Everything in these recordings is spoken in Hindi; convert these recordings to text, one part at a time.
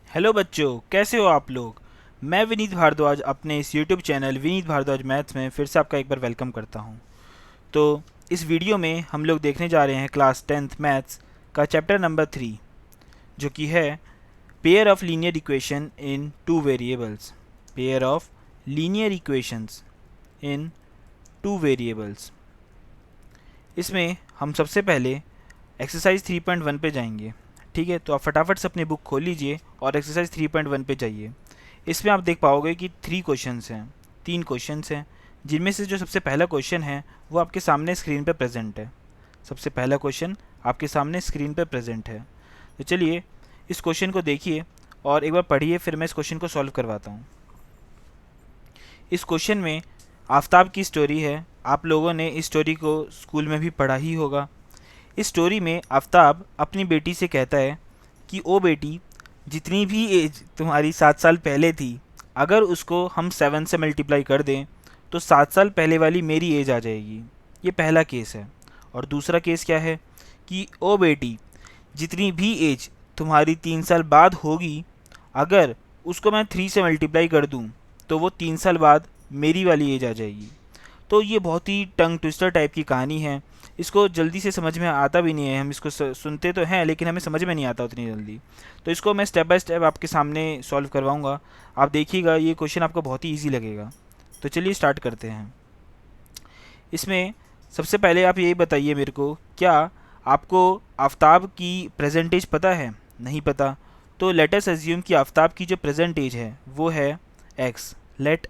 हेलो बच्चों, कैसे हो आप लोग। मैं विनीत भारद्वाज अपने इस YouTube channel Vineet Bhardwaj maths में फिर से आपका एक बार वेलकम करता हूं। तो इस वीडियो में हम लोग देखने जा रहे हैं क्लास 10th मैथ्स का चैप्टर नंबर 3, जो कि है pair of linear equation in two variables. Pair of linear equations in two variables. इसमें हम सबसे पहले एक्सरसाइज 3.1 पे जाएंगे। ठीक है, तो आप फटाफट से अपनी बुक खोल लीजिए और एक्सरसाइज 3.1 पे जाइए। इसमें आप देख पाओगे कि 3 क्वेश्चंस हैं, जिनमें से जो सबसे पहला क्वेश्चन है वो आपके सामने स्क्रीन पे प्रेजेंट है। सबसे पहला क्वेश्चन आपके सामने स्क्रीन पे प्रेजेंट है। तो चलिए इस क्वेश्चन को देखिए और एक बार पढ़िए, फिर मैं इस क्वेश्चन को सॉल्व करवाता हूँ। इस क्वेश्चन में आफताब की स्टोरी है। आप लोगों ने इस स्टोरी को स्कूल में भी पढ़ा ही होगा। इस स्टोरी में आफताब अपनी बेटी से कहता है कि ओ बेटी, जितनी भी एज तुम्हारी 7 साल पहले थी, अगर उसको हम 7 से मल्टीप्लाई कर दें तो 7 साल पहले वाली मेरी एज आ जाएगी। ये पहला केस है। और दूसरा केस क्या है कि ओ बेटी, जितनी भी एज तुम्हारी 3 साल बाद होगी, अगर उसको मैं 3 से मल्टीप्लाई कर दूं तो वो 3 साल बाद मेरी वाली एज आ जाएगी। तो ये बहुत ही टंग ट्विस्टर टाइप की कहानी है। इसको जल्दी से समझ में आता भी नहीं है। हम इसको सुनते तो हैं लेकिन हमें समझ में नहीं आता उतनी जल्दी। तो इसको मैं स्टेप बाय स्टेप आपके सामने सॉल्व करवाऊंगा। आप देखिएगा, ये क्वेश्चन आपको बहुत ही ईजी लगेगा। तो चलिए स्टार्ट करते हैं। इसमें सबसे पहले आप यही बताइए मेरे को, क्या आपको आफताब की प्रेजेंट एज पता है? नहीं पता। तो लेट अस अज्यूम कि आफताब की जो प्रेजेंट एज है वो है x। Let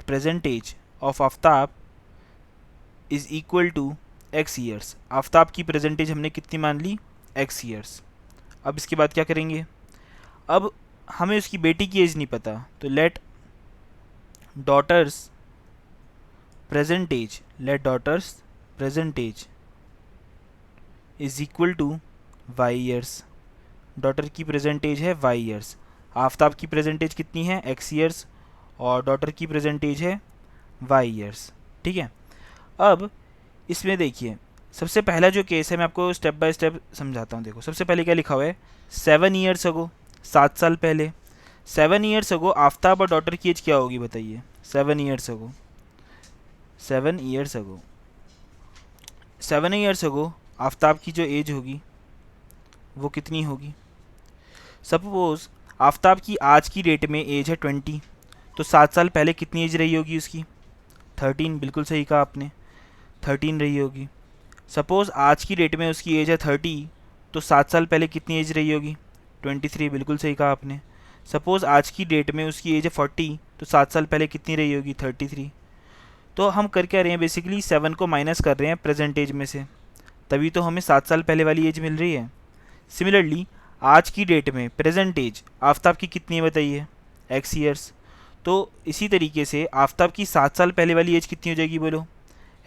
present age of Aftab is equal to x years. Aftab की प्रेजेंटेज हमने कितनी मान ली? x years. अब इसके बाद क्या करेंगे? अब हमें उसकी बेटी की एज नहीं पता, तो let daughter's present age is equal to y years. Daughter की प्रेजेंट एज है y ईयर्स। आफ्ताब की प्रेजेंट एज कितनी है? x years. और डॉटर की प्रेजेंट एज है y ईयर्स। ठीक है। अब इसमें देखिए, सबसे पहला जो केस है मैं आपको स्टेप बाय स्टेप समझाता हूँ। देखो, सबसे पहले क्या लिखा हुआ है? 7 ईयर्स अगो, 7 साल पहले। 7 ईयर्स अगो आफ्ताब और डॉटर की एज क्या होगी बताइए? 7 ईयर्स अगो 7 ईयर्स अगो आफ्ताब की जो एज होगी वो कितनी होगी? सपोज आफ्ताब की आज की डेट में एज है 20, तो 7 साल पहले कितनी एज रही होगी उसकी? 13। बिल्कुल सही कहा आपने, 13 रही होगी। सपोज़ आज की डेट में उसकी एज है 30, तो 7 साल पहले कितनी एज रही होगी? 23। बिल्कुल सही कहा आपने। सपोज़ आज की डेट में उसकी एज है 40, तो 7 साल पहले कितनी रही होगी? 33। तो हम कर क्या रहे हैं? बेसिकली 7 को माइनस कर रहे हैं प्रेजेंट एज में से, तभी तो हमें 7 साल पहले वाली एज मिल रही है। सिमिलरली आज की डेट में प्रेजेंट एज आफ्ताब की कितनी है बताइए? x years. तो इसी तरीके से आफ्ताब की 7 साल पहले वाली एज कितनी हो जाएगी बोलो?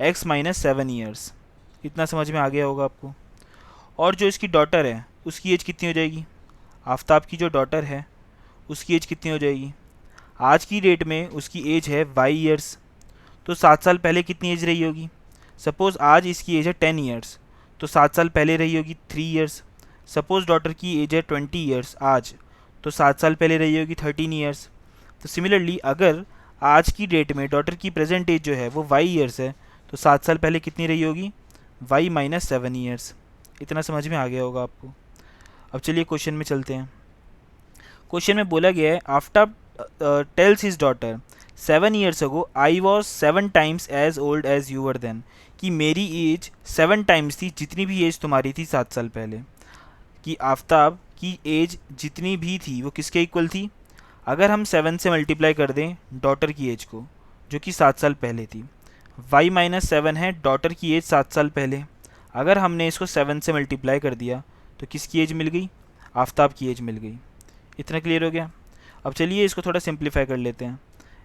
x minus 7 years. इतना समझ में आ गया होगा आपको। और जो इसकी डॉटर है उसकी एज कितनी हो जाएगी? आफ्ताब की जो डॉटर है उसकी एज कितनी हो जाएगी? आज की डेट में उसकी एज है y ईयर्स, तो 7 साल पहले कितनी एज रही होगी? सपोज़ आज इसकी एज है 10 ईयर्स, तो 7 साल पहले रही होगी 3 ईयर्स। सपोज़ डॉटर की एज है 20 ईयर्स आज, तो 7 साल पहले रही होगी 13 ईयर्स। तो सिमिलरली अगर आज की डेट में डॉटर की प्रेजेंट एज जो है वो y ईयर्स है, तो 7 साल पहले कितनी रही होगी? y minus 7 years. इतना समझ में आ गया होगा आपको। अब चलिए क्वेश्चन में चलते हैं। क्वेश्चन में बोला गया है, after tells his daughter 7 years ago I was 7 times age old age you were then, कि मेरी एज 7 टाइम्स थी जितनी भी एज तुम्हारी थी 7 साल पहले। कि आफ्ताब की एज जितनी भी थी वो किसके इक्वल थी? अगर हम 7 से मल्टीप्लाई कर दें डॉटर की एज को, जो कि 7 साल पहले थी, y माइनस 7 है डॉटर की एज 7 साल पहले। अगर हमने इसको 7 से मल्टीप्लाई कर दिया तो किसकी एज मिल गई? आफ्ताब की एज मिल गई। इतना क्लियर हो गया। अब चलिए इसको थोड़ा सिंप्लीफाई कर लेते हैं।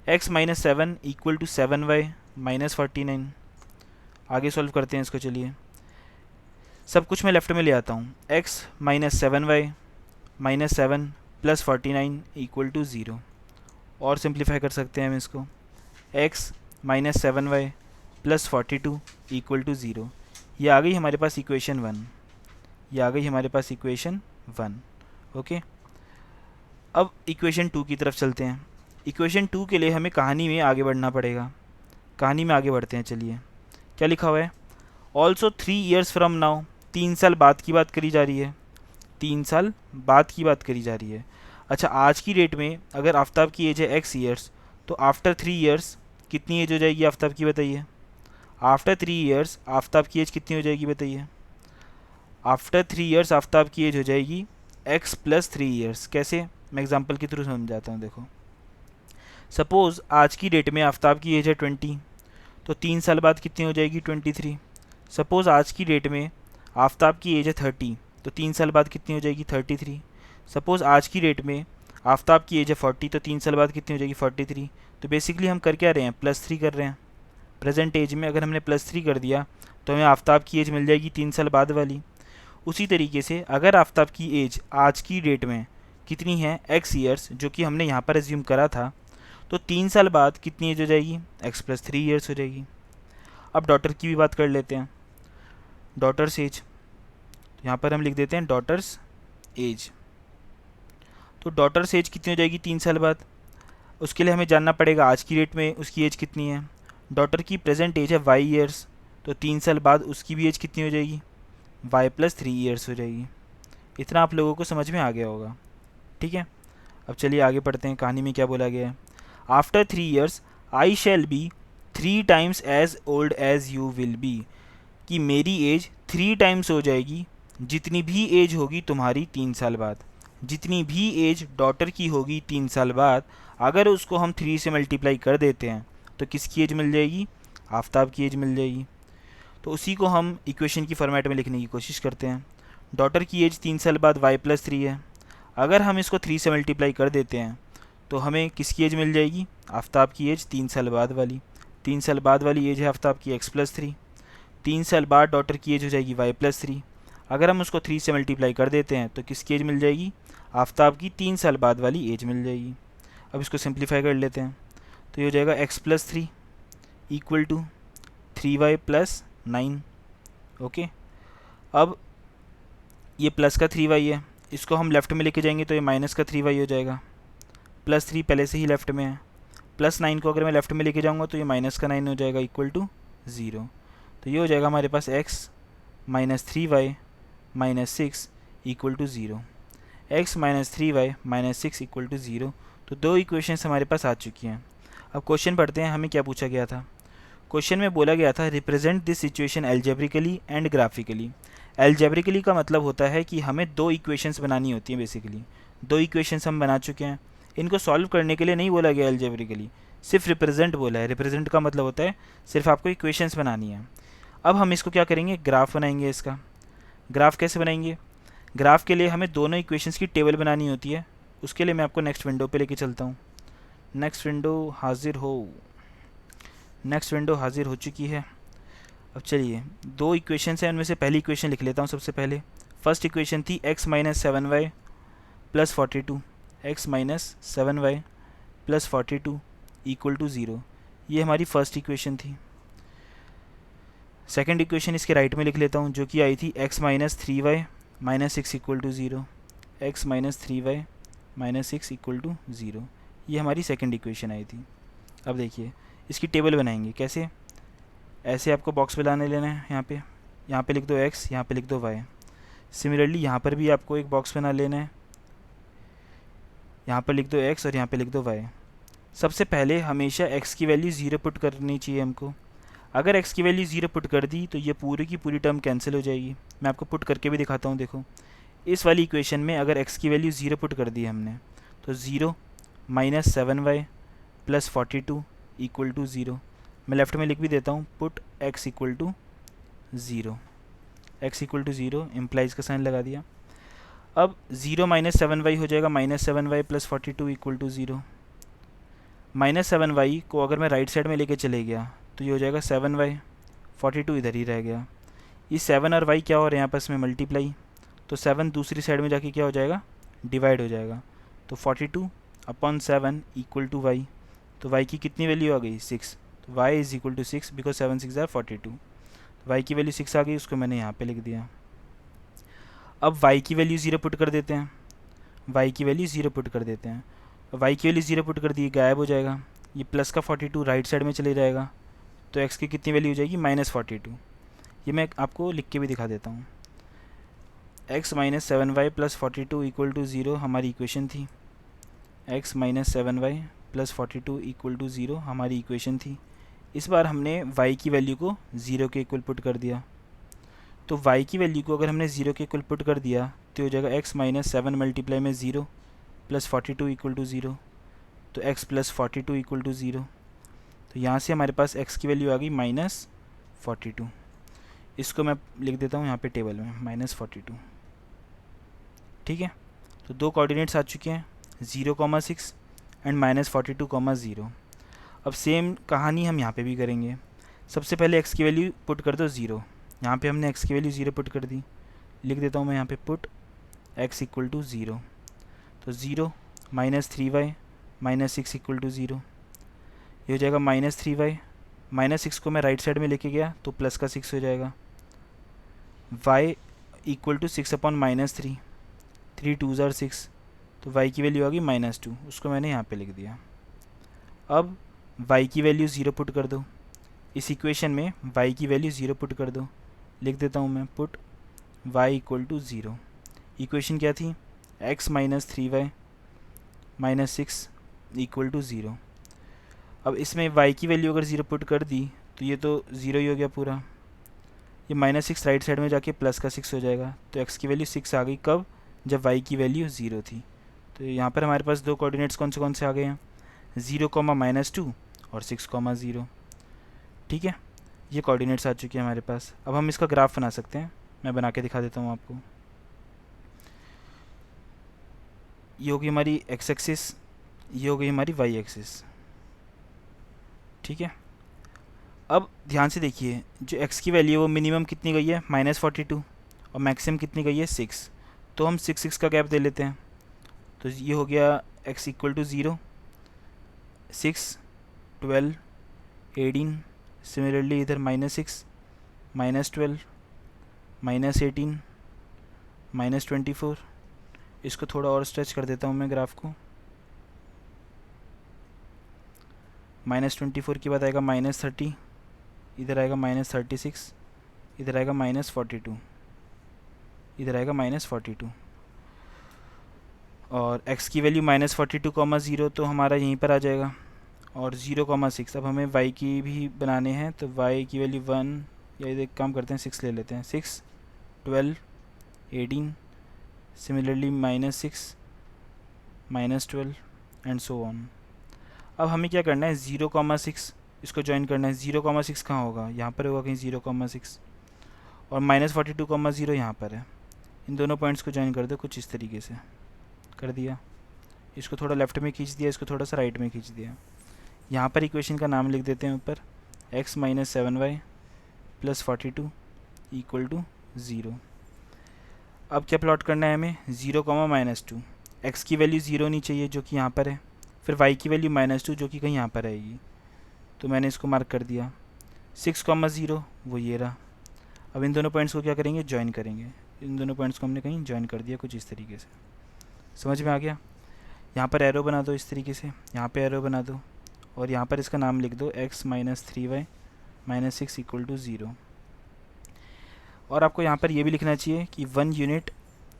x minus 7 equal to 7y minus 49। आगे सॉल्व करते हैं इसको। चलिए सब कुछ मैं लेफ्ट में ले आता हूँ। x minus 7y minus 7 plus 49 equal to 0। और सिंप्लीफाई कर सकते हैं हम इसको। x minus 7y plus 42 equal to 0। ये आ गई हमारे पास इक्वेशन 1। ओके, अब इक्वेशन 2 की तरफ चलते हैं। इक्वेशन 2 के लिए हमें कहानी में आगे बढ़ना पड़ेगा। कहानी में आगे बढ़ते हैं, चलिए। क्या लिखा हुआ है? ऑल्सो 3 years फ्रॉम नाउ, 3 साल बाद की बात करी जा रही है। 3 साल बाद की बात करी जा रही है। अच्छा, आज की डेट में अगर आफ्ताब की एज है x ईयर्स, तो आफ्टर 3 years कितनी एज हो जाएगी आफ्ताब की, बताइए। आफ्टर 3 years आफ्ताब की एज कितनी हो जाएगी, बताइए। आफ्टर 3 years आफ्ताब की एज हो जाएगी x + 3 years। कैसे? मैं एग्जांपल के थ्रू समझाता हूँ, देखो। सपोज़ आज की डेट में आफ्ताब की एज है 20, तो 3 साल बाद कितनी हो जाएगी, 23। सपोज़ आज की डेट में आफ्ताब की एज है 30, तो 3 साल बाद कितनी हो जाएगी, 33। सपोज़ आज की डेट में आफ्ताब की एज है 40, तो 3 साल बाद कितनी हो जाएगी, 43। तो बेसिकली हम कर क्या रहे हैं, +3 कर रहे हैं। प्रेजेंट एज में अगर हमने +3 कर दिया तो हमें आफ्ताब की एज मिल जाएगी 3 साल बाद वाली। उसी तरीके से अगर आफ्ताब की एज आज की डेट में कितनी है, x ईयर्स, जो कि हमने यहाँ पर एज्यूम करा था, तो 3 साल बाद कितनी एज हो जाएगी, x + 3 years हो जाएगी। अब डॉटर की भी बात कर लेते हैं। डॉटर्स एज, यहाँ पर हम लिख देते हैं डॉटर्स एज। तो डॉटर्स एज कितनी हो जाएगी 3 साल बाद? उसके लिए हमें जानना पड़ेगा आज की डेट में उसकी एज कितनी है। डॉटर की प्रेजेंट एज है y ईयर्स, तो 3 साल बाद उसकी भी एज कितनी हो जाएगी, y + 3 years हो जाएगी। इतना आप लोगों को समझ में आ गया होगा, ठीक है। अब चलिए आगे पढ़ते हैं, कहानी में क्या बोला गया है। After 3 years I shall be 3 times age old age you will be, कि मेरी एज 3 times हो जाएगी जितनी भी एज होगी तुम्हारी 3 साल बाद। जितनी भी एज डॉटर की होगी 3 साल बाद, अगर उसको हम 3 से मल्टीप्लाई कर देते हैं तो किसकी एज मिल जाएगी, आफ्ताब की एज मिल जाएगी। तो उसी को हम इक्वेशन की फॉर्मेट में लिखने की कोशिश करते हैं। डॉटर की एज 3 साल बाद y + 3 है। अगर हम इसको 3 से मल्टीप्लाई कर देते हैं तो हमें किसकी एज मिल जाएगी, आफ्ताब की एज 3 साल बाद वाली। 3 साल बाद वाली एज है आफ्ताब की x + 3। 3 साल बाद डॉटर की एज हो जाएगी y + 3। अगर हम उसको 3 से मल्टीप्लाई कर देते हैं तो किसकी एज मिल जाएगी, आफ्ताब की 3 साल बाद वाली एज मिल जाएगी। अब इसको सिंप्लीफाई कर लेते हैं, तो ये हो जाएगा x + 3 = 3y + 9। ओके, अब ये प्लस का 3y है, इसको हम लेफ़्ट में लेके जाएंगे तो ये माइनस का 3y हो जाएगा। +3 पहले से ही लेफ़्ट में है, +9 को अगर मैं लेफ़्ट में लेके जाऊंगा तो ये माइनस का 9 हो जाएगा, = 0। तो ये हो जाएगा हमारे पास x - 3y - 6 = 0। x - 3y - 6 = 0। तो दो इक्वेशंस हमारे पास आ चुकी हैं। अब क्वेश्चन पढ़ते हैं, हमें क्या पूछा गया था। क्वेश्चन में बोला गया था represent this situation algebraically and graphically. Algebraically का मतलब होता है कि हमें दो इक्वेशंस बनानी होती हैं। बेसिकली दो इक्वेशंस हम बना चुके हैं, इनको सॉल्व करने के लिए नहीं बोला गया एल्जेब्रिकली, सिर्फ रिप्रेजेंट बोला है। रिप्रेजेंट का मतलब होता है सिर्फ आपको इक्वेशंस बनानी है। अब हम इसको क्या करेंगे, ग्राफ बनाएंगे इसका। ग्राफ कैसे बनाएंगे, ग्राफ के लिए हमें दोनों इक्वेशंस की टेबल बनानी होती है। उसके लिए मैं आपको नेक्स्ट विंडो पे लेके चलता हूँ। नेक्स्ट विंडो हाजिर हो चुकी है। अब चलिए, दो इक्वेशंस हैं, उनमें से पहली इक्वेशन लिख लेता हूँ सबसे पहले। फर्स्ट इक्वेशन थी x - 7y + 42, x - 7y + 42 = 0। ये हमारी फर्स्ट इक्वेशन थी। सेकंड इक्वेशन इसके राइट में लिख लेता हूँ, जो कि आई थी x - 3y - 6 = 0, x - 3y - 6 = 0। ये हमारी सेकंड इक्वेशन आई थी। अब देखिए, इसकी टेबल बनाएंगे कैसे। ऐसे आपको बॉक्स बनाने लेना है, यहाँ पे लिख दो x, यहाँ पे लिख दो y। सिमिलरली यहाँ पर भी आपको एक बॉक्स बना लेना है, यहाँ पर लिख दो x और यहाँ पे लिख दो y। सबसे पहले हमेशा x की वैल्यू 0 पुट करनी चाहिए हमको। अगर x की वैल्यू 0 पुट कर दी तो ये पूरी की पूरी टर्म कैंसिल हो जाएगी। मैं आपको पुट करके भी दिखाता हूँ। देखो, इस वाली इक्वेशन में अगर x की वैल्यू 0 पुट कर दी हमने, तो 0 - 7y + 42 = 0। मैं लेफ़्ट में लिख भी देता हूँ, पुट x = 0। x = 0 इम्प्लाइज का साइन लगा दिया। अब 0 - 7y हो जाएगा -7y + 42 = 0। -7y को अगर मैं राइट साइड में लेके चले गया तो ये हो जाएगा 7y, 42 इधर ही रह गया। ये 7 और y क्या हो रहे हैं आपस में, मल्टीप्लाई। तो 7 दूसरी साइड में जाके क्या हो जाएगा, डिवाइड हो जाएगा। तो 42/7 = y। तो y की कितनी वैल्यू आ गई, 6। तो y = 6 बिकॉज 7 6 are 42। y की वैल्यू 6 आ गई, उसको मैंने यहाँ पे लिख दिया। अब y की वैल्यू 0 पुट कर देते हैं, वाई की वैल्यू 0 पुट कर देते हैं। वाई की वैल्यू 0 पुट कर दी, गायब हो जाएगा। ये प्लस का 42 राइट साइड में चले जाएगा, तो एक्स की कितनी वैल्यू हो जाएगी, -42। ये मैं आपको लिख के भी दिखा देता हूँ। x minus 7y plus 42 equal to 0 हमारी इक्वेशन थी। x minus 7y plus 42 equal to 0 हमारी इक्वेशन थी। इस बार हमने y की वैल्यू को 0 के इक्वल पुट कर दिया। तो y की वैल्यू को अगर हमने 0 के इक्वल पुट कर दिया तो हो जाएगा x माइनस 7 मल्टीप्लाई में 0 प्लस 42 इक्वल टू 0, तो x प्लस 42 इक्वल टू 0। तो यहाँ से हमारे पास x की वैल्यू आ गई -42। इसको मैं लिख देता हूँ यहाँ पे टेबल में -42। ठीक है, तो दो कोऑर्डिनेट्स आ चुके हैं, 0,6 एंड -42,0। अब सेम कहानी हम यहाँ पे भी करेंगे। सबसे पहले x की वैल्यू पुट कर दो 0। यहाँ पे हमने x की वैल्यू 0 पुट कर दी। लिख देता हूँ मैं यहाँ पे पुट x इक्वल टू 0। तो 0 -3y -6 इक्वल टू 0। ये हो जाएगा -3y, -6 को मैं राइट साइड में लेके गया तो प्लस का 6 हो जाएगा। y इक्वल टू 6 अपॉन -3, 3 2 ज़ार 6, तो y की वैल्यू आ गई -2। उसको मैंने यहाँ पे लिख दिया। अब y की वैल्यू 0 पुट कर दो। इस इक्वेशन में y की वैल्यू 0 पुट कर दो। लिख देता हूँ मैं put y equal to 0। Equation क्या थी, x minus 3y minus 6 equal to 0। अब इसमें y की वैल्यू अगर 0 पुट कर दी तो ये तो 0 ही हो गया पूरा। ये -6 राइट साइड में जाके प्लस का 6 हो जाएगा। तो x की वैल्यू 6 आ गई, कब, जब y की वैल्यू 0 थी। तो यहाँ पर हमारे पास दो कोऑर्डिनेट्स कौन से आ गए हैं, 0, -2 और 6,0। ठीक है, ये कोऑर्डिनेट्स आ चुके हैं हमारे पास। अब हम इसका ग्राफ बना सकते हैं, मैं बना के दिखा देता हूँ आपको। ये होगी हमारी x एक्सिस, ये हो गई हमारी y एक्सिस। ठीक है, अब ध्यान से देखिए, जो x की वैल्यू है वो मिनिमम कितनी गई है, -42, और मैक्सिमम कितनी गई है, 6। तो हम 6 का गैप दे लेते हैं। तो ये हो गया x इक्वल टू 0, 6, 12, 18। सिमिलरली इधर -6, -12, -18, -24। इसको थोड़ा और स्ट्रेच कर देता हूँ मैं ग्राफ को। -24 के बाद आएगा -30, इधर आएगा -36, इधर आएगा -42, इधर आएगा -42। और x की वैल्यू -42,0 तो हमारा यहीं पर आ जाएगा, और 0,6। अब हमें y की भी बनाने हैं, तो y की वैल्यू 1, या एक काम करते हैं 6 ले लेते हैं, 6, 12, 18, सिमिलरली -6, -12 एंड सो ऑन। अब हमें क्या करना है, 0,6 इसको ज्वाइन करना है। 0,6 कहाँ होगा, यहाँ पर होगा कहीं 0,6, और -42,0 यहाँ पर है। इन दोनों पॉइंट्स को ज्वाइन कर दो कुछ इस तरीके से, कर दिया। इसको थोड़ा लेफ़्ट में खींच दिया, इसको थोड़ा सा राइट में खींच दिया। यहाँ पर इक्वेशन का नाम लिख देते हैं ऊपर, x minus 7y plus 42 equal to 0। अब क्या प्लॉट करना है हमें, 0, -2। x की वैल्यू 0 नहीं चाहिए जो कि यहाँ पर है, फिर y की वैल्यू -2 जो कि कहीं यहाँ पर आएगी, तो मैंने इसको मार्क कर दिया। 6,0 वो ये रहा। अब इन दोनों पॉइंट्स को क्या करेंगे, ज्वाइन करेंगे। इन दोनों पॉइंट्स को हमने कहीं ज्वाइन कर दिया कुछ इस तरीके से, समझ में आ गया। यहाँ पर एरो बना दो इस तरीके से, यहाँ पे एरो बना दो, और यहाँ पर इसका नाम लिख दो x minus 3y minus 6 equal to 0। और आपको यहाँ पर ये भी लिखना चाहिए कि 1 unit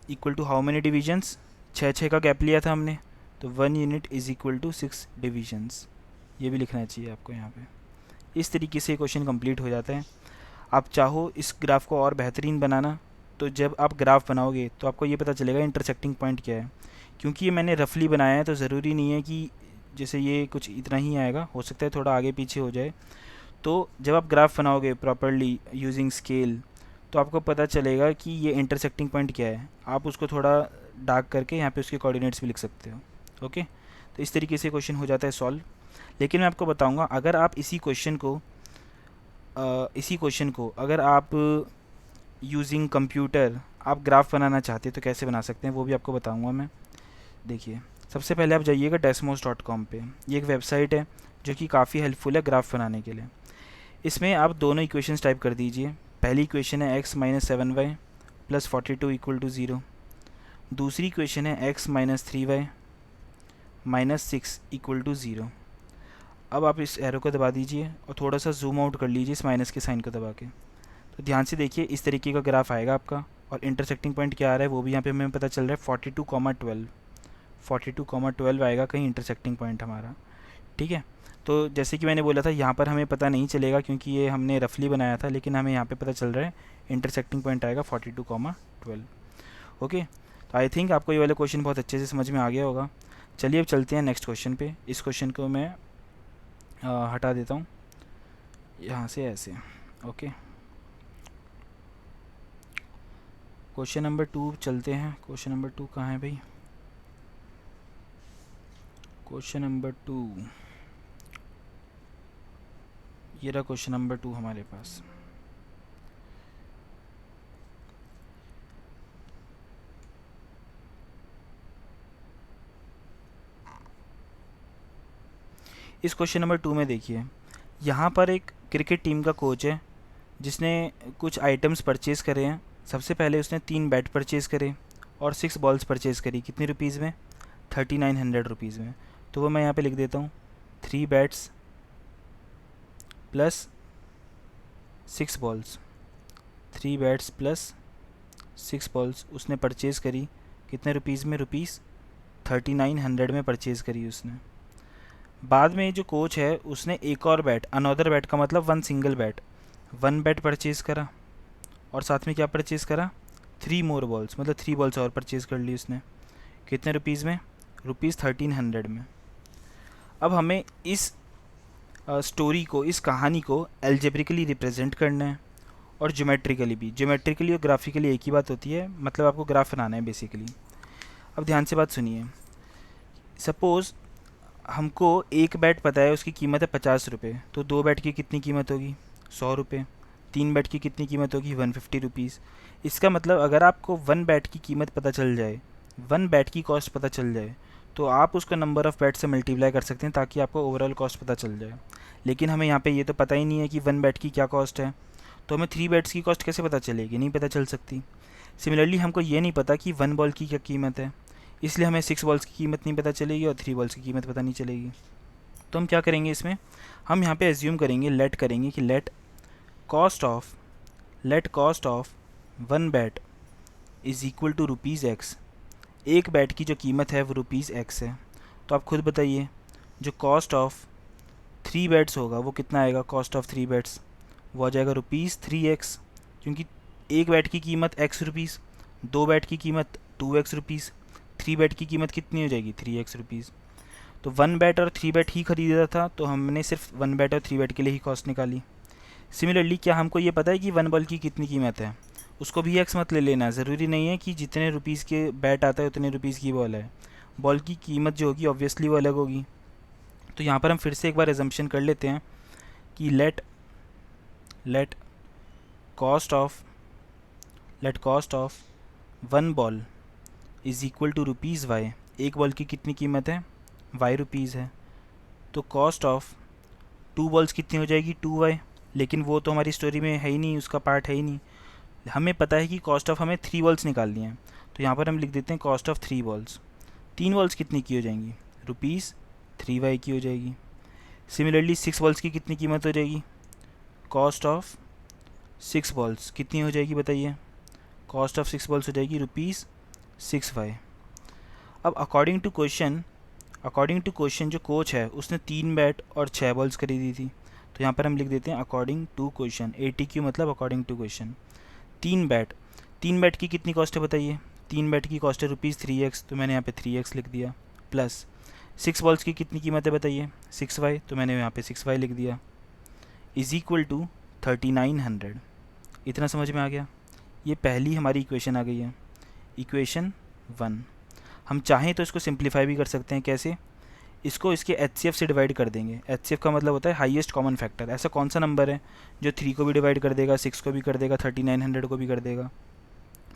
equal to how many divisions, 6 का गैप लिया था हमने, तो 1 unit is equal to 6 divisions. ये भी लिखना चाहिए आपको यहाँ पे। इस तरीके से क्वेश्चन कंप्लीट हो जाता है। आप चाहो इस ग्राफ को और बेहतरीन बनाना, तो जब आप ग्राफ बनाओगे तो आपको ये पता चलेगा इंटरसेक्टिंग पॉइंट क्या है। क्योंकि ये मैंने रफली बनाया है, तो ज़रूरी नहीं है कि जैसे ये कुछ इतना ही आएगा, हो सकता है थोड़ा आगे पीछे हो जाए। तो जब आप ग्राफ बनाओगे प्रॉपरली यूजिंग स्केल, तो आपको पता चलेगा कि ये इंटरसेक्टिंग पॉइंट क्या है। आप उसको थोड़ा डार्क करके यहाँ पे उसके कोऑर्डिनेट्स भी लिख सकते हो। ओके, तो इस तरीके से क्वेश्चन हो जाता है सॉल्व। लेकिन मैं आपको बताऊँगा, अगर आप इसी क्वेश्चन को अगर आप यूजिंग कंप्यूटर आप ग्राफ बनाना चाहते हैं तो कैसे बना सकते हैं, वो भी आपको बताऊँगा मैं। देखिए, सबसे पहले आप जाइएगा desmos.com पे। ये एक वेबसाइट है जो कि काफ़ी हेल्पफुल है ग्राफ बनाने के लिए। इसमें आप दोनों इक्वेशंस टाइप कर दीजिए। पहली इक्वेशन है x minus 7y plus 42 equal to 0। दूसरी इक्वेशन है x minus 3y minus 6 equal to 0। अब आप इस एरो को दबा दीजिए और थोड़ा सा जूम आउट कर लीजिए इस माइनस के साइन को दबा के। तो ध्यान से देखिए, इस तरीके का ग्राफ आएगा आपका, और इंटरसेक्टिंग पॉइंट क्या आ रहा है वो भी यहाँ पे हमें पता चल रहा है, 42,12 42,12 आएगा कहीं इंटरसेक्टिंग पॉइंट हमारा। ठीक है, तो जैसे कि मैंने बोला था यहाँ पर हमें पता नहीं चलेगा क्योंकि ये हमने रफली बनाया था, लेकिन हमें यहाँ पे पता चल रहा है इंटरसेक्टिंग पॉइंट आएगा 42,12। ओके, तो आई थिंक आपको ये वाला क्वेश्चन बहुत अच्छे से समझ में आ गया होगा। चलिए अब चलते हैं नेक्स्ट क्वेश्चन पे। इस क्वेश्चन को मैं हटा देता हूँ यहाँ से ऐसे। ओके, क्वेश्चन नंबर 2 चलते हैं। क्वेश्चन नंबर 2 कहाँ है भाई? क्वेश्चन नंबर 2, ये रहा क्वेश्चन नंबर 2 हमारे पास। इस क्वेश्चन नंबर 2 में देखिए, यहाँ पर एक क्रिकेट टीम का कोच है जिसने कुछ आइटम्स परचेज़ करे हैं। सबसे पहले उसने 3 बैट परचेज़ करे और 6 बॉल्स परचेज़ करी। कितने रुपीज़ में? 3900 रुपीज़ में। तो वो मैं यहाँ पे लिख देता हूँ, 3 bats plus 6 balls, 3 bats plus 6 balls उसने परचेज़ करी। कितने रुपीज़ में? रुपीज़ 3900 में परचेज़ करी उसने। बाद में जो कोच है उसने एक और बैट, अनदर बैट का मतलब 1 सिंगल बैट, 1 बैट परचेज़ करा, और साथ में क्या परचेज़ करा? 3 मोर बॉल्स, मतलब 3 बॉल्स और परचेज़ कर ली उसने। कितने रुपीज़ में? रुपीज़ 1300 में। अब हमें इस स्टोरी को, इस कहानी को एल्जेब्रिकली रिप्रेजेंट करना है और ज्योमेट्रिकली भी। ज्योमेट्रिकली और ग्राफिकली एक ही बात होती है, मतलब आपको ग्राफ बनाना है बेसिकली। अब ध्यान से बात सुनिए। सपोज़ हमको एक बैट पता है उसकी कीमत है 50 रुपये, तो 2 बैट की कितनी कीमत होगी? 100 रुपये। 3 बैट की कितनी कीमत होगी? 150 रुपीज़। इसका मतलब अगर आपको 1 बैट की कीमत पता चल जाए, 1 बैट की कॉस्ट पता चल जाए, तो आप उसका नंबर ऑफ़ बैट से मल्टीप्लाई कर सकते हैं ताकि आपको ओवरऑल कॉस्ट पता चल जाए। लेकिन हमें यहाँ पे ये तो पता ही नहीं है कि 1 बैट की क्या कॉस्ट है, तो हमें 3 बैट्स की कॉस्ट कैसे पता चलेगी? नहीं पता चल सकती। सिमिलरली हमको ये नहीं पता कि 1 बॉल की क्या कीमत है, इसलिए हमें 6 बॉल्स की कीमत नहीं पता चलेगी और 3 बॉल्स की कीमत पता नहीं चलेगी। तो हम क्या करेंगे इसमें? हम यहाँ पे एज्यूम करेंगे, लेट करेंगे कि let cost of 1 bat is equal to rupees x. एक बैट की जो कीमत है वो रुपीज़ एक्स है। तो आप खुद बताइए, जो कॉस्ट ऑफ 3 बैट्स होगा वो कितना आएगा? कॉस्ट ऑफ 3 बैट्स वो आ जाएगा रुपीज़ 3x, क्योंकि एक बैट की कीमत x रुपीज़, 2 बैट की कीमत 2x रुपीज़, 3 बैट की कीमत कितनी हो जाएगी? 3x rupees. तो 1 बैट और 3 बैट ही खरीदा था, तो हमने सिर्फ 1 बैट और 3 बैट के लिए ही कॉस्ट निकाली। सिमिलरली क्या हमको ये पता है कि 1 बॉल की कितनी कीमत है? उसको भी x मत ले लेना, ज़रूरी नहीं है कि जितने रुपीज़ के बैट आता है उतने रुपीज़ की बॉल है। बॉल की कीमत जो होगी ऑब्वियसली वो अलग होगी। तो यहाँ पर हम फिर से एक बार एजम्पशन कर लेते हैं कि let cost of 1 ball is equal to rupees y. एक बॉल की कितनी कीमत है? वाई रुपीज़ है। तो कॉस्ट ऑफ 2 बॉल्स कितनी हो जाएगी? 2y। लेकिन वो तो हमारी स्टोरी में है ही नहीं, उसका पार्ट है ही नहीं। हमें पता है कि कॉस्ट ऑफ हमें 3 बॉल्स निकालनी है, तो यहाँ पर हम लिख देते हैं कॉस्ट ऑफ 3 बॉल्स। 3 बॉल्स कितनी की हो जाएंगी? रुपीज़ 3y की हो जाएगी। सिमिलरली 6 बॉल्स की कितनी कीमत हो जाएगी? कॉस्ट ऑफ 6 बॉल्स कितनी हो जाएगी बताइए? कॉस्ट ऑफ 6 बॉल्स हो जाएगी रुपीज़ 6y। अब अकॉर्डिंग टू क्वेश्चन जो कोच है उसने 3 बैट और 6 बॉल्स खरीदी थी, तो यहाँ पर हम लिख देते हैं अकॉर्डिंग टू क्वेश्चन। ATQ मतलब अकॉर्डिंग टू क्वेश्चन। 3 बैट की कितनी कॉस्ट है बताइए? 3 बैट की कॉस्ट है रुपीज़ 3x, तो मैंने यहाँ पे 3x लिख दिया। प्लस 6 बॉल्स की कितनी कीमत है बताइए? 6y, तो मैंने यहाँ पे 6y लिख दिया। Is equal to 3900। इतना समझ में आ गया? ये पहली हमारी इक्वेशन आ गई है, इक्वेशन 1। हम चाहें तो इसको सिंप्लीफाई भी कर सकते हैं। कैसे? इसको इसके HCF से डिवाइड कर देंगे। HCF का मतलब होता है हाईएस्ट कॉमन फैक्टर। ऐसा कौन सा नंबर है जो 3 को भी डिवाइड कर देगा, 6 को भी कर देगा, 3900 को भी कर देगा?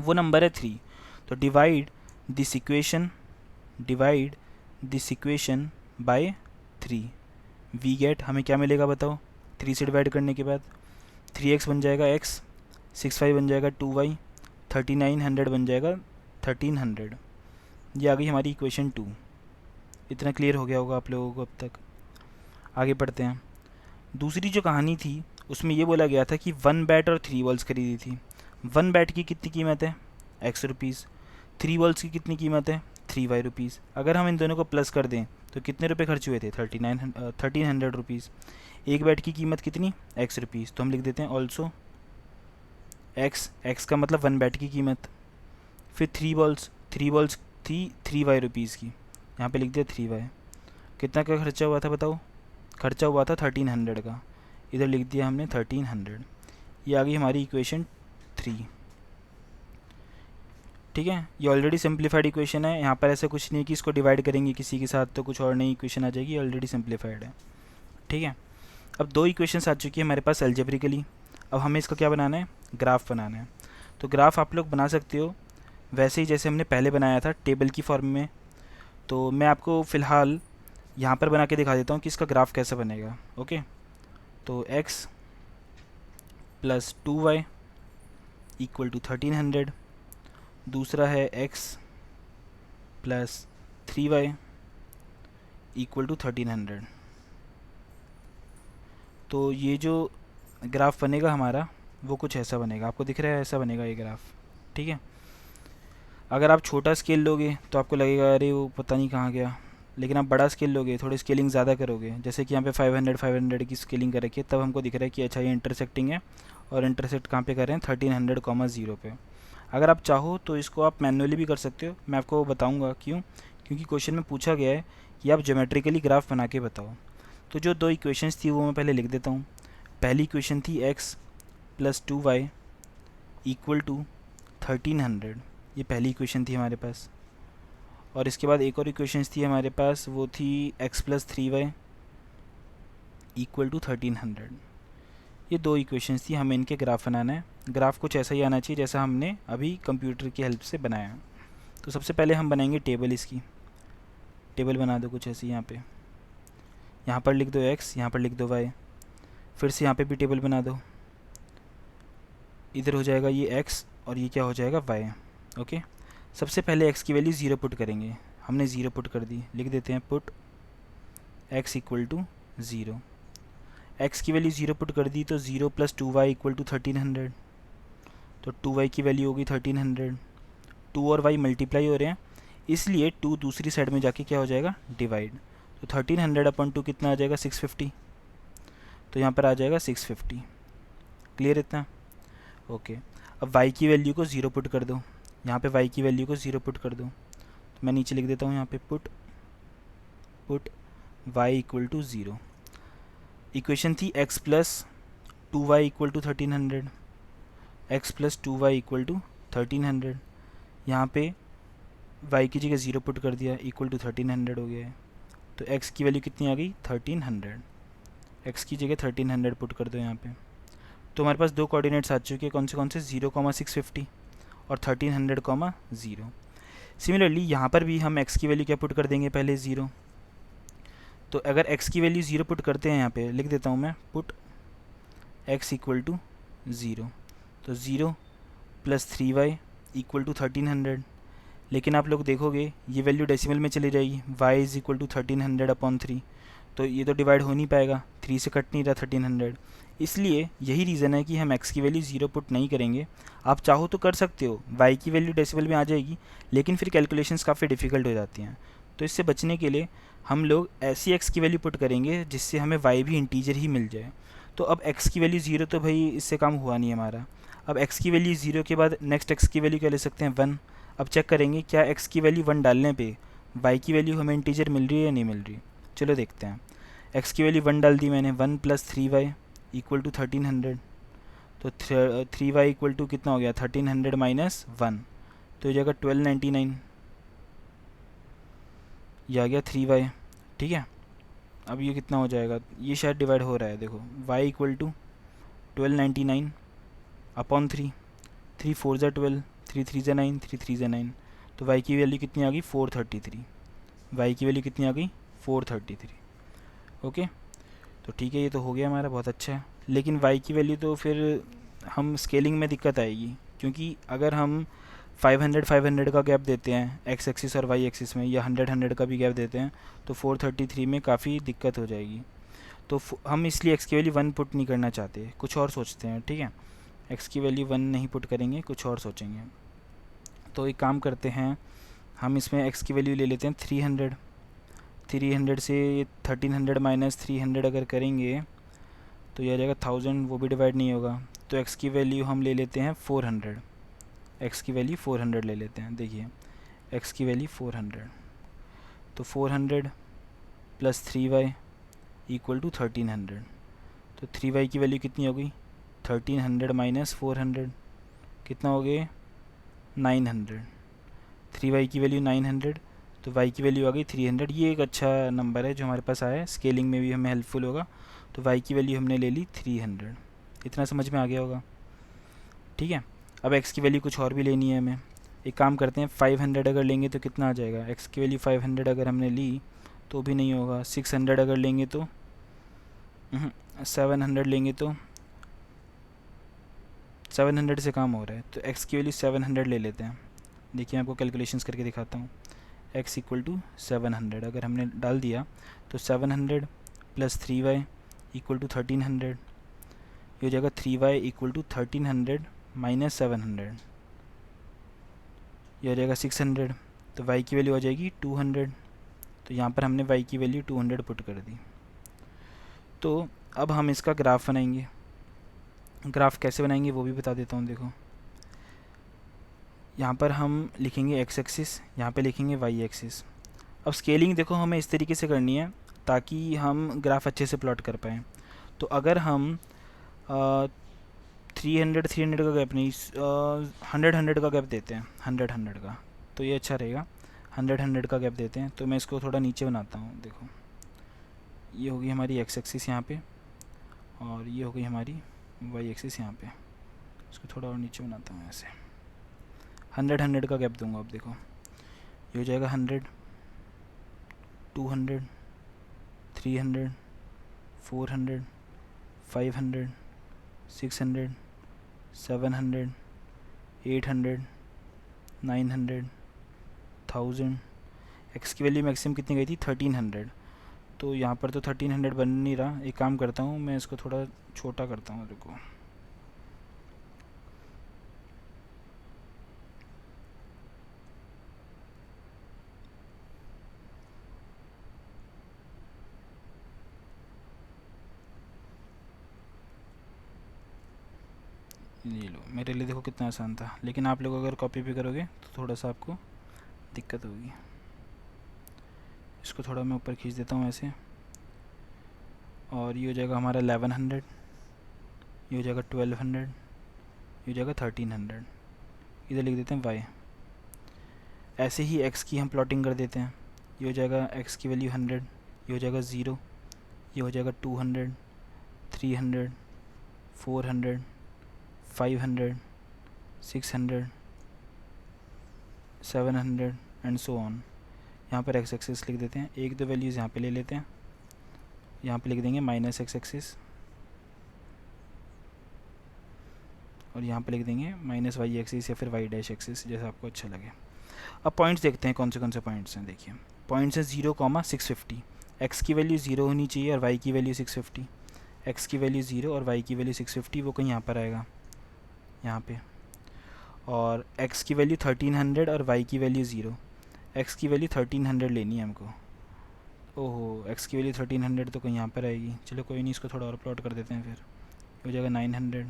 वो नंबर है 3। तो divide this equation by 3। We get, हमें क्या मिलेगा बताओ? 3 से डिवाइड करने के बाद 3x बन जाएगा x, 6y बन जाएगा 2y, 3900 बन जाएगा 1300। ये आ गई हमारी इक्वेशन 2। इतना क्लियर हो गया होगा आप लोगों को अब तक। आगे बढ़ते हैं। दूसरी जो कहानी थी उसमें ये बोला गया था कि 1 बैट और 3 बॉल्स खरीदी थी। 1 बैट की कितनी कीमत है, एक्स रुपीज़। 3 बॉल्स की कितनी कीमत है, 3 वाई रुपीज़। अगर हम इन दोनों को प्लस कर दें तो कितने रुपए खर्च हुए थे, 1300 रुपीज़। एक बैट की कीमत कितनी, एक्स रुपीज़। तो हम लिख देते हैं ऑल्सो एक्स का मतलब 1 बैट की कीमत। फिर 3 बॉल्स थी 3 वाई रुपीज़ की, यहाँ पे लिख दिया 3 वाई। कितना का खर्चा हुआ था बताओ, खर्चा हुआ था 1300 का, इधर लिख दिया हमने 1300। ये आ गई हमारी इक्वेशन 3। ठीक है, ये ऑलरेडी सिंप्लीफाइड इक्वेशन है। यहाँ पर ऐसा कुछ नहीं है कि इसको डिवाइड करेंगे किसी के साथ तो कुछ और नई इक्वेशन आ जाएगी, ऑलरेडी सिंप्लीफाइड है। ठीक है, अब 2 इक्वेशंस आ चुकी है हमारे पास अलजेब्रिकली। अब हमें इसका क्या बनाना है, ग्राफ बनाना है। तो ग्राफ आप लोग बना सकते हो वैसे ही जैसे हमने पहले बनाया था, टेबल की फॉर्म में। तो मैं आपको फ़िलहाल यहाँ पर बना के दिखा देता हूँ कि इसका ग्राफ कैसे बनेगा। ओके, तो x plus 2y equal to 1300, दूसरा है x plus 3y equal to 1300। तो ये जो ग्राफ बनेगा हमारा वो कुछ ऐसा बनेगा, आपको दिख रहा है ऐसा बनेगा ये ग्राफ। ठीक है, अगर आप छोटा स्केल लोगे तो आपको लगेगा अरे वो पता नहीं कहाँ गया, लेकिन आप बड़ा स्केल लोगे, थोड़ी स्केलिंग ज़्यादा करोगे, जैसे कि यहाँ पे 500 की स्केलिंग कर रखी है, तब हमको दिख रहा है कि अच्छा ये इंटरसेक्टिंग है। और इंटरसेक्ट कहाँ पे कर रहे हैं, 1300,0 पे। अगर आप चाहो तो इसको आप मैनुअली भी कर सकते हो, मैं आपको बताऊँगा क्यों। क्योंकि क्वेश्चन में पूछा गया है कि आप ज्योमेट्रिकली ग्राफ बना के बताओ। तो जो 2 इक्वेशंस थी वो मैं पहले लिख देता हूँ। पहली इक्वेशन थी x plus 2y equal to 1300, ये पहली इक्वेशन थी हमारे पास। और इसके बाद एक और इक्वेशंस थी हमारे पास, वो थी x plus 3y equal to 1300। ये 2 इक्वेशंस थी, हमें इनके ग्राफ बनाना है। ग्राफ कुछ ऐसा ही आना चाहिए जैसा हमने अभी कंप्यूटर की हेल्प से बनाया। तो सबसे पहले हम बनाएंगे टेबल, इसकी टेबल बना दो कुछ ऐसी। यहाँ पर लिख दो x, यहाँ पर लिख दो y, फिर से यहाँ पे भी टेबल बना दो। इधर हो जाएगा ये x और ये क्या हो जाएगा y। ओके, सबसे पहले x की वैल्यू 0 पुट करेंगे। हमने 0 पुट कर दी, लिख देते हैं put x equal to 0। x की वैल्यू 0 पुट कर दी तो 0 प्लस 2y इक्वल टू 1300। तो 2y की वैल्यू होगी 1300। 2 और y मल्टीप्लाई हो रहे हैं, इसलिए 2 दूसरी साइड में जाके क्या हो जाएगा, डिवाइड। तो 1300 अपन 2 कितना आ जाएगा, 650। तो यहाँ पर आ जाएगा 650। क्लियर इतना? ओके, अब y की वैल्यू को 0 पुट कर दो। यहाँ पे y की वैल्यू को 0 पुट कर दो। तो मैं नीचे लिख देता हूँ यहाँ पे put y equal to 0। Equation थी x plus 2y equal to 1300, x plus 2y equal to 1300। यहाँ पे y की जगह 0 पुट कर दिया, इक्वल टू 1300 हो गया है। तो x की वैल्यू कितनी आ गई, 1300। x की जगह 1300 पुट कर दो यहाँ पे। तो हमारे पास 2 कोऑर्डिनेट्स आ चुके हैं, कौन से 0,650 और 1300,0। सिमिलरली यहाँ पर भी हम x की वैल्यू क्या पुट कर देंगे, पहले 0। तो अगर x की वैल्यू 0 पुट करते हैं, यहाँ पे लिख देता हूँ मैं पुट x इक्वल टू 0। तो 0 प्लस 3y इक्वल टू 1300। लेकिन आप लोग देखोगे ये वैल्यू डेसिमल में चली जाएगी, y इज़ इक्वल टू 1300/3। तो ये तो डिवाइड हो नहीं पाएगा, 3 से कट नहीं रहा 1300। इसलिए यही रीज़न है कि हम x की वैल्यू 0 पुट नहीं करेंगे। आप चाहो तो कर सकते हो, y की वैल्यू डेसिमल में आ जाएगी, लेकिन फिर कैलकुलेशंस काफ़ी डिफ़िकल्ट हो जाती हैं। तो इससे बचने के लिए हम लोग ऐसी x की वैल्यू पुट करेंगे जिससे हमें y भी इंटीजर ही मिल जाए। तो अब x की वैल्यू 0 तो भाई इससे काम हुआ नहीं हमारा। अब x की वैल्यू 0 के बाद नेक्स्ट x की वैल्यू क्या ले सकते हैं, 1। अब चेक करेंगे क्या x की वैल्यू 1 डालने पे y की वैल्यू हमें इंटीजर मिल रही है या नहीं मिल रही। चलो देखते हैं। x की वैल्यू 1 डाल दी मैंने, 1 प्लस 3y इक्वल टू 1300। तो 3y इक्वल टू कितना हो गया, 1300 माइनस 1, तो हो जाएगा 1299। ये आ गया 3y। ठीक है, अब ये कितना हो जाएगा, ये शायद डिवाइड हो रहा है, देखो y इक्वल टू 1299/3। 3 4 ज़ा 12, 3 3 ज़ा 9, 3 3 ज़ा 9। तो y की वैल्यू कितनी आ गई, 433। y की वैल्यू कितनी आ गई, 433। ओके, तो ठीक है, ये तो हो गया हमारा, बहुत अच्छा है। लेकिन y की वैल्यू तो फिर हम स्केलिंग में दिक्कत आएगी, क्योंकि अगर हम 500 का गैप देते हैं एक्स एक्सिस और वाई एक्सिस में, या 100 का भी गैप देते हैं, तो 433 में काफ़ी दिक्कत हो जाएगी। तो हम इसलिए एक्स की वैल्यू 1 पुट नहीं करना चाहते, कुछ और सोचते हैं। ठीक है, एक्स की वैल्यू 1 नहीं पुट करेंगे, कुछ और सोचेंगे। तो एक काम करते हैं, हम इसमें एक्स की वैल्यू ले लेते हैं 300। 300 से 1300 माइनस 300 अगर करेंगे तो यह आ जाएगा 1000, वो भी डिवाइड नहीं होगा। तो एक्स की वैल्यू हम ले लेते हैं 400। एक्स की वैल्यू 400 ले लेते हैं। देखिए एक्स की वैल्यू 400, तो 400 प्लस 3y इक्वल टू 1300। तो 3y की वैल्यू कितनी हो गई? 1300 माइनस 400 कितना हो गया? 900। 3y की वैल्यू 900, तो y की वैल्यू आ गई 300। ये एक अच्छा नंबर है जो हमारे पास आया है, स्केलिंग में भी हमें हेल्पफुल होगा। तो y की वैल्यू हमने ले ली 300। इतना समझ में आ गया होगा। ठीक है, अब x की वैल्यू कुछ और भी लेनी है हमें। एक काम करते हैं, 500 अगर लेंगे तो कितना आ जाएगा? x की वैल्यू 500 अगर हमने ली तो भी नहीं होगा। 600 अगर लेंगे तो 700 लेंगे तो 700 से कम हो रहा है, तो x की वैल्यू 700 ले लेते हैं। देखिए मैं आपको कैलकुलेशंस करके दिखाता हूँ। x इक्वल टू 700 अगर हमने डाल दिया तो 700 प्लस 3y इक्वल टू 1300, ये हो जाएगा 3y इक्वल टू 1300 माइनस 700, ये हो जाएगा 600। तो y की वैल्यू आ जाएगी 200। तो यहाँ पर हमने y की वैल्यू 200 पुट कर दी। तो अब हम इसका ग्राफ बनाएंगे। ग्राफ कैसे बनाएंगे वो भी बता देता हूँ। देखो यहाँ पर हम लिखेंगे x एक्सिस, यहाँ पे लिखेंगे y एक्सिस। अब स्केलिंग देखो हमें इस तरीके से करनी है ताकि हम ग्राफ अच्छे से प्लॉट कर पाएँ। तो अगर हम 300 का गैप नहीं, 100 का गैप देते हैं, 100 का, तो ये अच्छा रहेगा। 100 का गैप देते हैं। तो मैं इसको थोड़ा नीचे बनाता हूँ। देखो ये होगी हमारी x एक्सिस यहाँ पे, और ये हो गई हमारी y एक्सिस यहाँ पे। इसको थोड़ा और नीचे बनाता हूँ ऐसे। 100 का गैप दूंगा। अब देखो ये हो जाएगा 100, 200, 300, 400, 500, 600, 700, 800, 900, 1000। एक्स की वैल्यू मैक्सिमम कितनी गई थी? 1300। तो यहाँ पर तो 1300 बन नहीं रहा। एक काम करता हूँ, मैं इसको थोड़ा छोटा करता हूँ। देखो ये लो, मेरे लिए देखो कितना आसान था, लेकिन आप लोग अगर कॉपी पे करोगे तो थोड़ा सा आपको दिक्कत होगी। इसको थोड़ा मैं ऊपर खींच देता हूँ ऐसे, और ये हो जाएगा हमारा 1100, ये हो जाएगा 1200, ये हो जाएगा 1300। इधर लिख देते हैं y। ऐसे ही x की हम प्लॉटिंग कर देते हैं। ये हो जाएगा x की वैल्यू 100, ये हो जाएगा 0, ये हो जाएगा 200, 300, 400, 500, 600, 700 एंड सो ऑन। यहाँ पर x एक्सिस लिख देते हैं। एक दो वैल्यूज़ यहाँ पे ले लेते हैं। यहाँ पे लिख देंगे माइनस x एक्सिस, और यहाँ पे लिख देंगे माइनस y एक्सिस या फिर y डैश एक्सिस, जैसा आपको अच्छा लगे। अब पॉइंट्स देखते हैं कौन से पॉइंट्स हैं। देखिए पॉइंट्स हैं 0,650। x की वैल्यू 0 होनी चाहिए और y की वैल्यू 650। x की वैल्यू 0 और y की वैल्यू 650, वो कहीं यहाँ पर आएगा, यहाँ पे। और x की वैल्यू 1300 और y की वैल्यू 0। x की वैल्यू 1300 लेनी है हमको। ओहो, x की वैल्यू 1300 तो कहीं यहाँ पर आएगी। चलो कोई नहीं, इसको थोड़ा और प्लॉट कर देते हैं। फिर हो जाएगा 900,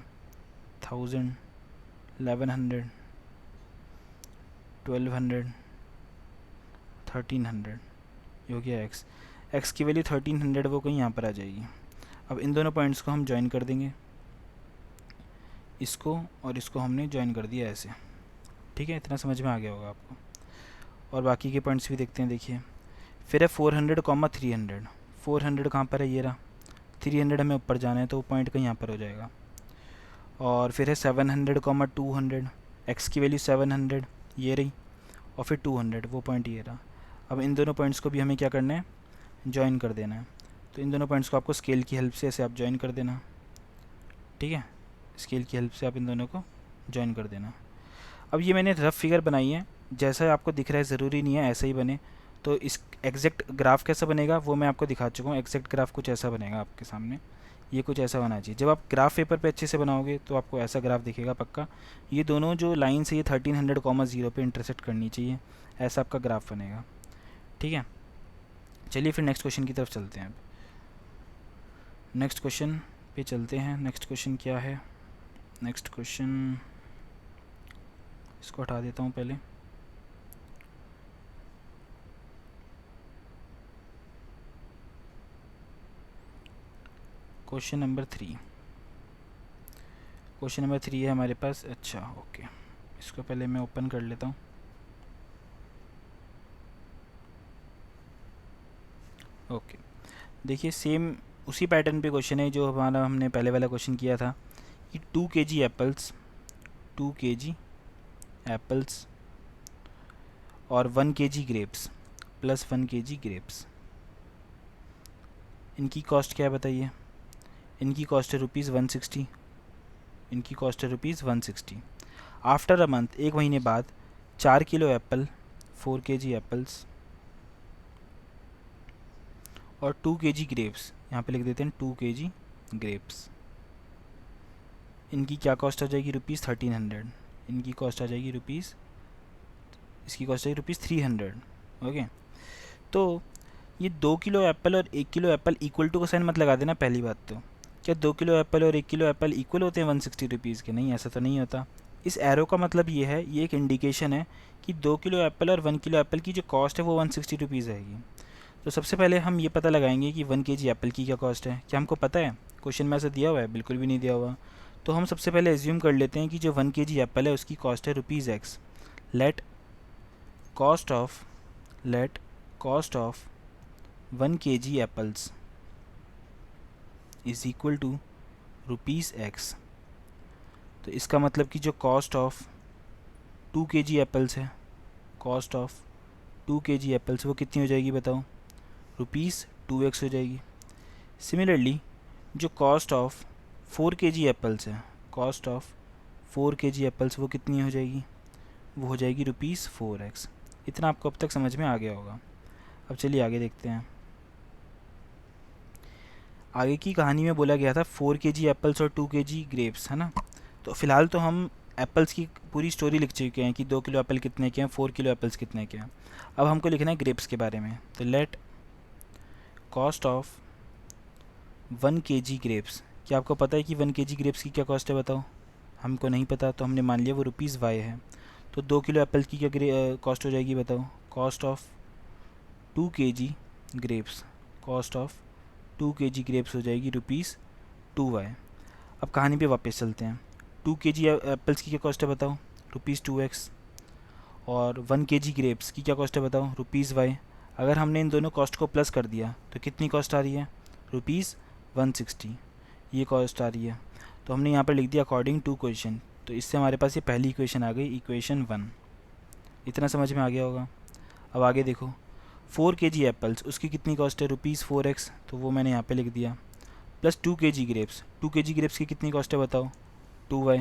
1000, 1100, 1200, 1300। ये हो गया x की वैल्यू 1300, वो कहीं यहाँ पर आ जाएगी। अब इन दोनों पॉइंट्स को हम ज्वाइन कर देंगे, इसको और इसको हमने ज्वाइन कर दिया ऐसे। ठीक है, इतना समझ में आ गया होगा आपको। और बाकी के पॉइंट्स भी देखते हैं। देखिए फिर है 400, 300। 400 कहाँ पर है? ये रहा। 300 हमें ऊपर जाना है, तो वो पॉइंट कहीं यहाँ पर हो जाएगा। और फिर है 700, 200। एक्स की वैल्यू 700 ये रही, और फिर 200, वो पॉइंट ये रहा। अब इन दोनों पॉइंट्स को भी हमें क्या करना है? ज्वाइन कर देना है। तो इन दोनों पॉइंट्स को आपको स्केल की हेल्प से ऐसे आप ज्वाइन कर देना। ठीक है, स्केल की हेल्प से आप इन दोनों को ज्वाइन कर देना। अब ये मैंने रफ फिगर बनाई है, जैसा आपको दिख रहा है ज़रूरी नहीं है ऐसा ही बने। तो इस एग्जैक्ट ग्राफ कैसा बनेगा वो मैं आपको दिखा चुका हूँ। एग्जैक्ट ग्राफ कुछ ऐसा बनेगा आपके सामने, ये कुछ ऐसा होना चाहिए। जब आप ग्राफ पेपर पे अच्छे से बनाओगे तो आपको ऐसा ग्राफ दिखेगा पक्का। ये दोनों जो लाइन्स है ये 1300,0 पे इंटरसेक्ट करनी चाहिए, ऐसा आपका ग्राफ बनेगा। ठीक है, चलिए फिर नेक्स्ट क्वेश्चन की तरफ चलते हैं। अब नेक्स्ट क्वेश्चन पे चलते हैं। नेक्स्ट क्वेश्चन क्या है? नेक्स्ट क्वेश्चन, इसको हटा देता हूँ पहले। क्वेश्चन नंबर 3, क्वेश्चन नंबर 3 है हमारे पास। अच्छा ओके, इसको पहले मैं ओपन कर लेता हूँ। ओके, देखिए सेम उसी पैटर्न पे क्वेश्चन है जो हमारा हमने पहले वाला क्वेश्चन किया था कि 2 kg एप्पल्स, 2 kg एप्पल्स और 1 kg grapes plus 1 kg grapes, इनकी कॉस्ट क्या है बताइए? इनकी कॉस्ट है ₹160, इनकी कॉस्ट है ₹160। आफ्टर अ मंथ, एक महीने बाद 4 किलो एप्पल, 4 kg एप्पल्स और 2 kg ग्रेप्स, यहाँ पे लिख देते हैं 2 kg ग्रेप्स, इनकी क्या कॉस्ट आ जाएगी? ₹1300। इनकी कॉस्ट आ जाएगी इसकी कॉस्ट आएगी ₹300। ओके, तो ये 2 किलो एप्पल और 1 किलो एप्पल इक्वल टू का साइन मत लगा देना पहली बात। तो क्या 2 किलो एप्पल और 1 किलो एप्पल इक्वल होते हैं 160 रुपीज़ के? नहीं, ऐसा तो नहीं होता। इस एरो का मतलब ये है, ये एक इंडिकेशन है कि 2 किलो एप्पल और 1 किलो एप्पल की जो कॉस्ट है वो 160 रुपीज़ आएगी। तो सबसे पहले हम ये पता लगाएंगे कि 1 kg एप्पल की क्या कॉस्ट है। क्या हमको पता है? क्वेश्चन में ऐसा दिया हुआ है? बिल्कुल भी नहीं दिया हुआ। तो हम सबसे पहले एज्यूम कर लेते हैं कि जो 1 kg एप्पल है उसकी कॉस्ट है ₹X। Let cost of 1 kg apples is equal to ₹X। तो इसका मतलब कि जो कॉस्ट ऑफ 2 kg एप्पल्स है, कॉस्ट ऑफ 2 kg एप्पल्स वो कितनी हो जाएगी बताओ? ₹2x हो जाएगी। सिमिलरली जो कॉस्ट ऑफ 4 kg एप्पल्स है, कॉस्ट ऑफ 4 kg एप्पल्स वो कितनी हो जाएगी? वो हो जाएगी ₹4x। इतना आपको अब तक समझ में आ गया होगा। अब चलिए आगे देखते हैं। आगे की कहानी में बोला गया था 4 kg एप्पल्स और 2 kg ग्रेप्स, है ना। तो फ़िलहाल तो हम एप्पल्स की पूरी स्टोरी लिख चुके हैं कि 2 किलो एप्पल कितने के हैं, 4 किलो एप्पल्स कितने के हैं। अब हमको लिखना है ग्रेप्स के बारे में। तो late cost of 1 kg grapes, क्या आपको पता है कि 1 kg ग्रेप्स की क्या कॉस्ट है बताओ? हमको नहीं पता, तो हमने मान लिया वो ₹Y है। तो 2 किलो एप्पल की क्या कॉस्ट हो जाएगी बताओ? Cost of 2 kg grapes, cost of 2 kg grapes हो जाएगी ₹2y। अब कहानी पे वापस चलते हैं। 2 kg एप्पल्स की क्या कॉस्ट है बताओ? ₹2x। और 1 kg ग्रेप्स की क्या कॉस्ट है बताओ? ₹y। अगर हमने इन दोनों कॉस्ट को प्लस कर दिया तो कितनी कॉस्ट आ रही है? ₹160, ये कॉस्ट आ रही है। तो हमने यहाँ पर लिख दिया अकॉर्डिंग टू क्वेश्चन। तो इससे हमारे पास ये पहली इक्वेशन आ गई, इक्वेशन 1। इतना समझ में आ गया होगा। अब आगे देखो, 4 kg एप्पल्स, उसकी कितनी कॉस्ट है? ₹4x, तो वो मैंने यहाँ पे लिख दिया। Plus 2 kg grapes, 2 kg grapes की कितनी कॉस्ट है बताओ? 2y,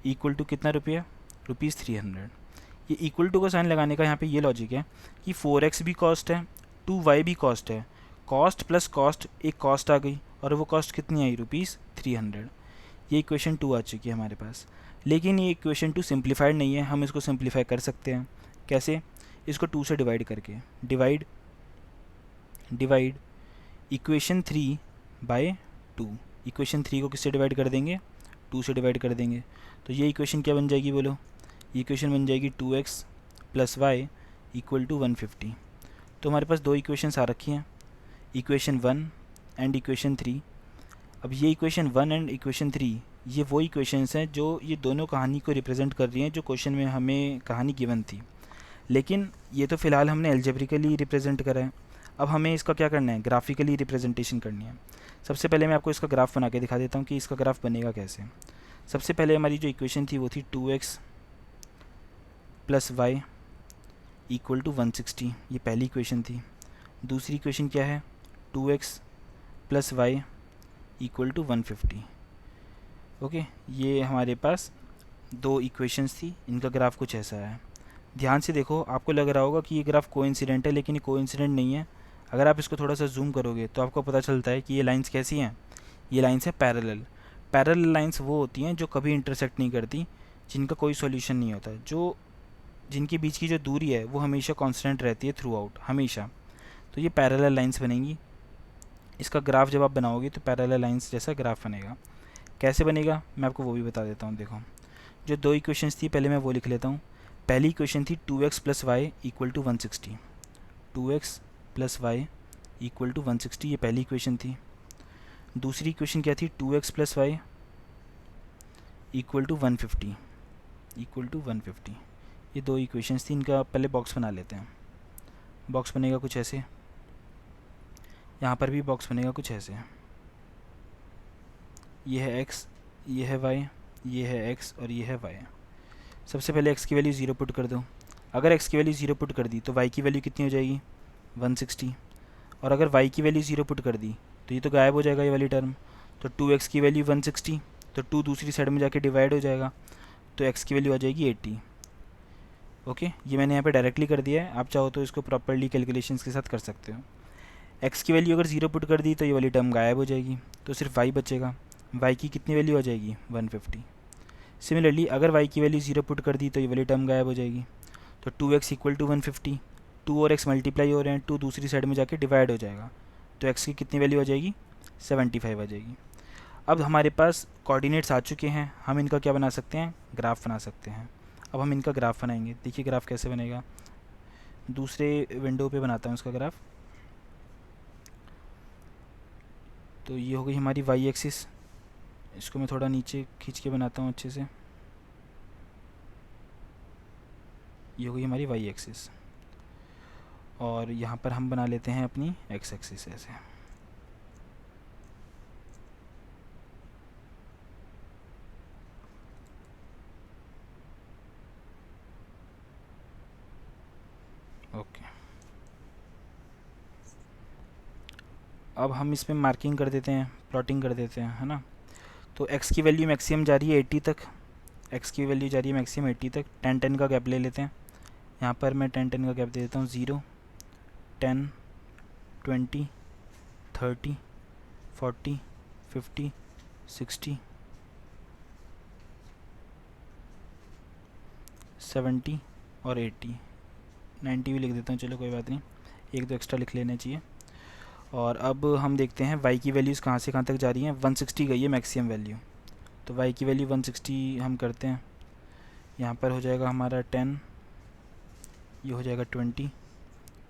इक्वल टू कितना रुपया? ₹300। ये इक्वल टू का साइन लगाने का यहाँ पे ये लॉजिक है कि 4x भी कॉस्ट है, 2y भी कॉस्ट है। कॉस्ट प्लस कॉस्ट, एक कॉस्ट आ गई और वो कॉस्ट कितनी आई? ₹300। ये इक्वेशन 2 आ चुकी है हमारे पास। लेकिन ये इक्वेशन 2 सिंप्लीफाइड नहीं है, हम इसको सिंप्लीफाई कर सकते हैं। कैसे? इसको 2 से डिवाइड करके। Divide equation 3 bye 2। इक्वेशन 3 को किससे डिवाइड कर देंगे? 2 से डिवाइड कर देंगे। तो ये इक्वेशन क्या बन जाएगी बोलो? ये इक्वेशन बन जाएगी 2x plus y equal to 150। तो हमारे पास 2 इक्वेशंस आ रखी हैं, इक्वेशन 1 एंड इक्वेशन 3। अब ये इक्वेशन 1 एंड इक्वेशन 3 ये वो इक्वेशंस हैं जो ये दोनों कहानी को रिप्रेजेंट कर रही हैं जो क्वेश्चन में हमें कहानी गिवन थी। लेकिन ये तो फ़िलहाल हमने एल्जेब्रिकली रिप्रेजेंट करा है। अब हमें इसका क्या करना है? ग्राफिकली रिप्रेजेंटेशन करनी है। सबसे पहले मैं आपको इसका ग्राफ बना के दिखा देता हूँ कि इसका ग्राफ बनेगा कैसे। सबसे पहले हमारी जो इक्वेशन थी वो थी 2x plus y equal to 160, ये पहली इक्वेशन थी। दूसरी इक्वेशन क्या है? 2x plus y equal to 150। Okay, ये हमारे पास दो इक्वेशंस थी, इनका ग्राफ कुछ ऐसा है। ध्यान से देखो, आपको लग रहा होगा कि ये ग्राफ कोइंसिडेंट है, लेकिन ये कोइंसिडेंट नहीं है। अगर आप इसको थोड़ा सा जूम करोगे तो आपको पता चलता है कि ये लाइंस कैसी हैं। ये लाइंस है पैरेलल। पैरेलल लाइंस वो होती हैं जो कभी इंटरसेक्ट नहीं करती, जिनका कोई सॉल्यूशन नहीं होता, जो जिनके बीच की जो दूरी है वो हमेशा कांस्टेंट रहती है थ्रू आउट, हमेशा। तो ये पैरेलल लाइंस बनेंगी। इसका ग्राफ जब आप बनाओगे तो पैरेलल लाइंस जैसा ग्राफ बनेगा। कैसे बनेगा मैं आपको वो भी बता देता हूँ। देखो, जो दो इक्वेशंस थी पहले मैं वो लिख लेता हूँ। पहली इक्वेशन थी 2x plus y equal to 160। 2x plus y equal to 160, ये पहली इक्वेशन थी। दूसरी इक्वेशन क्या थी? 2x plus y equal to 150, equal to 150। ये दो इक्वेशंस थी, इनका पहले बॉक्स बना लेते हैं। बॉक्स बनेगा कुछ ऐसे, यहाँ पर भी बॉक्स बनेगा कुछ ऐसे। ये है x, ये है y, ये है x और ये है y। सबसे पहले x की वैल्यू 0 पुट कर दो। अगर x की वैल्यू 0 पुट कर दी तो y की वैल्यू कितनी हो जाएगी? 160। और अगर y की वैल्यू 0 पुट कर दी तो ये तो गायब हो जाएगा, ये वाली टर्म। तो 2x की वैल्यू 160, तो 2 दूसरी साइड में जाके डिवाइड हो जाएगा, तो x की वैल्यू आ जाएगी 80। ओके, ये मैंने यहाँ पे डायरेक्टली कर दिया है, आप चाहो तो इसको प्रॉपर्ली कैलकुलेशंस के साथ कर सकते हो। x की वैल्यू अगर 0 पुट कर दी तो ये वाली टर्म गायब हो जाएगी, तो सिर्फ y बचेगा। y की कितनी वैल्यू आ जाएगी? 150। सिमिलरली अगर y की वैल्यू 0 पुट कर दी तो ये वाली टर्म गायब हो जाएगी। तो 2x इक्वल टू 150, 2 और x मल्टीप्लाई हो रहे हैं, 2 दूसरी साइड में जाके डिवाइड हो जाएगा, तो x की कितनी वैल्यू आ जाएगी? 75 आ जाएगी। अब हमारे पास कोऑर्डिनेट्स आ चुके हैं, हम इनका क्या बना सकते हैं? ग्राफ बना सकते हैं। अब हम इनका ग्राफ बनाएंगे। देखिए ग्राफ कैसे बनेगा, दूसरे विंडो पे बनाता हूँ इसका ग्राफ। तो ये हो गई हमारी वाई एक्सिस, इसको मैं थोड़ा नीचे खींच के बनाता हूँ अच्छे से। ये हो गई हमारी वाई एक्सिस, और यहाँ पर हम बना लेते हैं अपनी एक्स एक्सिस ऐसे। ओके, अब हम इसमें मार्किंग कर देते हैं, प्लॉटिंग कर देते हैं, है ना। तो x की वैल्यू मैक्सिमम जा रही है 80 तक, x की वैल्यू जा रही है मैक्सिमम 80 तक। 10-10 का गैप ले लेते हैं। यहाँ पर मैं 10-10 का गैप दे देता हूँ। 0, 10, 20, 30, 40, 50, 60, 70 और 80, 90 भी लिख देता हूँ, चलो कोई बात नहीं, एक दो एक्स्ट्रा लिख लेना चाहिए। और अब हम देखते हैं y की वैल्यूज़ कहाँ से कहाँ तक जा रही हैं। 160 गई है मैक्सिमम वैल्यू, तो y की वैल्यू 160 हम करते हैं। यहाँ पर हो जाएगा हमारा 10, ये हो जाएगा 20,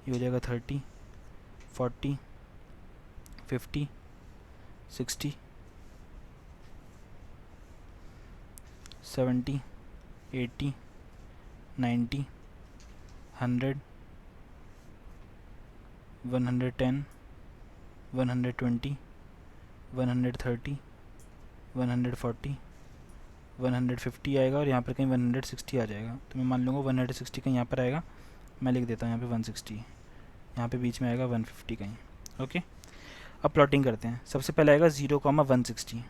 ये हो जाएगा 30, 40, 50, 60, 70, 80, 90, 100, 110, 120, 130, 140, 150 आएगा, और यहाँ पर कहीं 160 आ जाएगा। तो मैं मान लूँगा 160 कहीं यहाँ पर आएगा, मैं लिख देता हूँ यहाँ पे 160, यहाँ पे बीच में आएगा 150 कहीं। ओके, अब प्लॉटिंग करते हैं। सबसे पहले आएगा 0,160,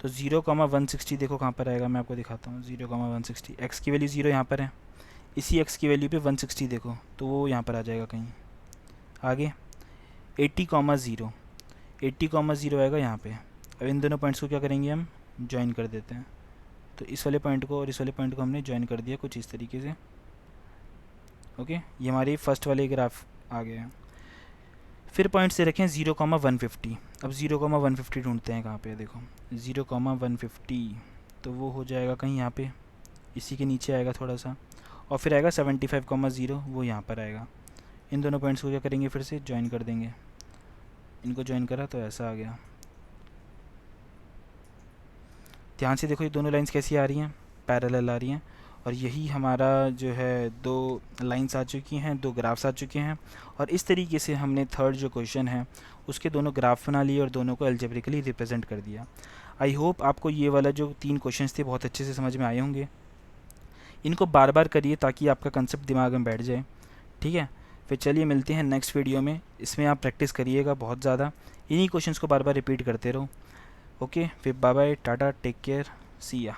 तो 0,160 देखो कहाँ पर आएगा, मैं आपको दिखाता हूँ। 0,160, एक्स की वैल्यू 0 यहाँ पर है, इसी एक्स की वैल्यू पे 160 देखो तो वो यहाँ पर आ जाएगा कहीं आगे। 80,0, 80,0 आएगा यहाँ पे। अब इन दोनों पॉइंट्स को क्या करेंगे, हम ज्वाइन कर देते हैं। तो इस वाले पॉइंट को और इस वाले पॉइंट को हमने ज्वाइन कर दिया कुछ इस तरीके से। ओके, ये हमारी फर्स्ट वाले ग्राफ आ गया। फिर पॉइंट से रखें 0,150। अब 0,150 ढूंढते हैं कहाँ पे, देखो 0,150, तो वो हो जाएगा कहीं यहाँ पे, इसी के नीचे आएगा थोड़ा सा, और फिर आएगा 75,0, वो यहाँ पर आएगा। इन दोनों पॉइंट्स को क्या करेंगे, फिर से ज्वाइन कर देंगे। इनको ज्वाइन करा तो ऐसा आ गया। ध्यान से देखो ये दोनों लाइंस कैसी आ रही हैं, पैरेलल आ रही हैं। और यही हमारा जो है दो लाइंस आ चुकी हैं, दो ग्राफ्स आ चुके हैं। और इस तरीके से हमने थर्ड जो क्वेश्चन है उसके दोनों ग्राफ बना लिए और दोनों को अलजेब्रिकली रिप्रेजेंट कर दिया। आई होप आपको ये वाला जो 3 क्वेश्चंस थे बहुत अच्छे से समझ में आए होंगे। इनको बार बार करिए ताकि आपका कंसेप्ट दिमाग में बैठ जाए, ठीक है। फिर चलिए मिलते हैं नेक्स्ट वीडियो में, इसमें आप प्रैक्टिस करिएगा बहुत ज़्यादा, इन्हीं क्वेश्चंस को बार बार रिपीट करते रहो। ओके, फिर bye bye, tata, take care, see या।